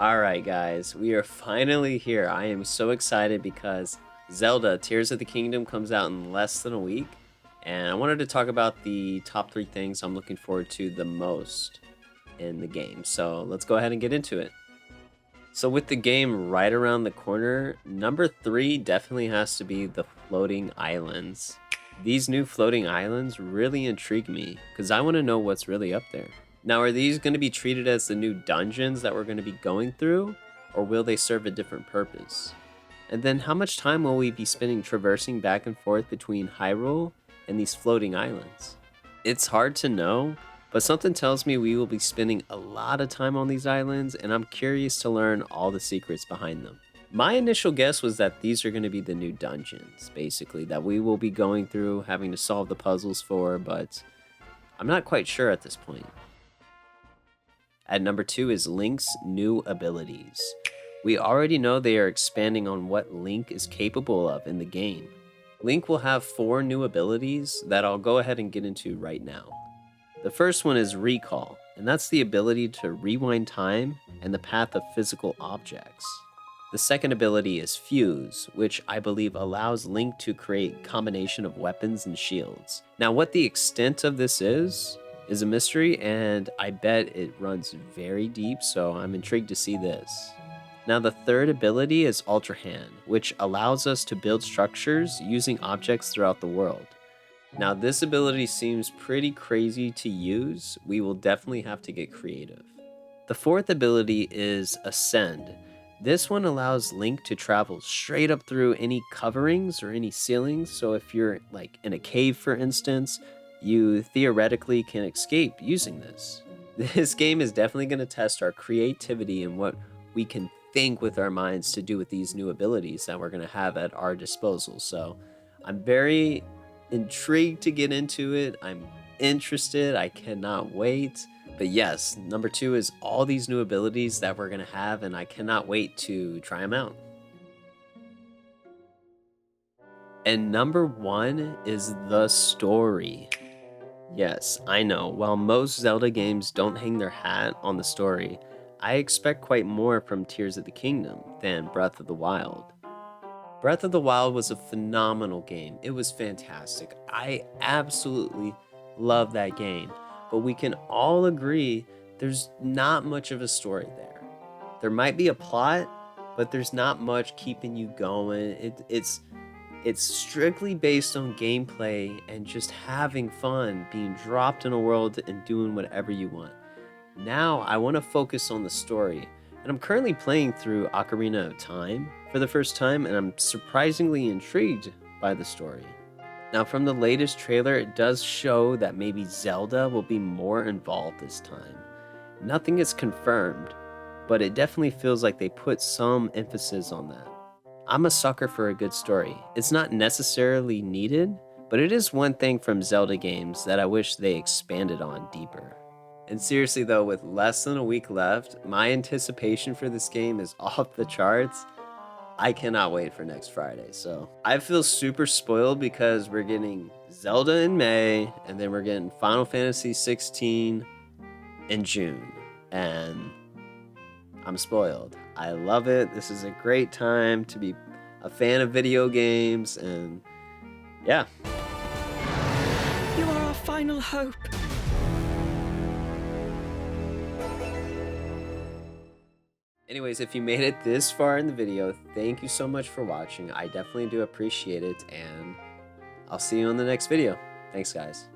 Alright guys, we are finally here. I am so excited because Zelda Tears of the Kingdom comes out in less than a week. And I wanted to talk about the top 3 things I'm looking forward to the most in the game. So let's go ahead and get into it. So with the game right around the corner, number 3 definitely has to be the floating islands. These new floating islands really intrigue me because I want to know what's really up there. Now, are these going to be treated as the new dungeons that we're going to be going through, or will they serve a different purpose? And then how much time will we be spending traversing back and forth between Hyrule and these floating islands? It's hard to know, but something tells me we will be spending a lot of time on these islands, and I'm curious to learn all the secrets behind them. My initial guess was that these are going to be the new dungeons, basically, that we will be going through, having to solve the puzzles for, but I'm not quite sure at this point. At number 2 is Link's new abilities. We already know they are expanding on what Link is capable of in the game. Link will have 4 new abilities that I'll go ahead and get into right now. The first one is Recall, and that's the ability to rewind time and the path of physical objects. The second ability is Fuse, which I believe allows Link to create a combination of weapons and shields. Now, what the extent of this is a mystery, and I bet it runs very deep, so I'm intrigued to see this. Now, the third ability is Ultra Hand, which allows us to build structures using objects throughout the world. Now, this ability seems pretty crazy to use. We will definitely have to get creative. The fourth ability is Ascend. This one allows Link to travel straight up through any coverings or any ceilings, so if you're like in a cave, for instance, you theoretically can escape using this. This game is definitely going to test our creativity and what we can think with our minds to do with these new abilities that we're going to have at our disposal. So I'm very intrigued to get into it. I'm interested. I cannot wait. But yes, number 2 is all these new abilities that we're going to have, and I cannot wait to try them out. And number 1 is the story. Yes, I know, while most Zelda games don't hang their hat on the story, I expect quite more from Tears of the Kingdom than Breath of the Wild. Breath of the Wild was a phenomenal game. It was fantastic. I absolutely love that game, but we can all agree there's not much of a story there. There might be a plot, but there's not much keeping you going. It's strictly based on gameplay and just having fun, being dropped in a world and doing whatever you want. Now I want to focus on the story, and I'm currently playing through Ocarina of Time for the first time, and I'm surprisingly intrigued by the story. Now, from the latest trailer, it does show that maybe Zelda will be more involved this time. Nothing is confirmed, but it definitely feels like they put some emphasis on that. I'm a sucker for a good story. It's not necessarily needed, but it is one thing from Zelda games that I wish they expanded on deeper. And seriously though, with less than a week left, my anticipation for this game is off the charts. I cannot wait for next Friday. So I feel super spoiled because we're getting Zelda in May, and then we're getting Final Fantasy 16 in June. And I'm spoiled. I love it. This is a great time to be a fan of video games, and yeah. You are our final hope. Anyways, if you made it this far in the video, thank you so much for watching. I definitely do appreciate it, and I'll see you on the next video. Thanks, guys.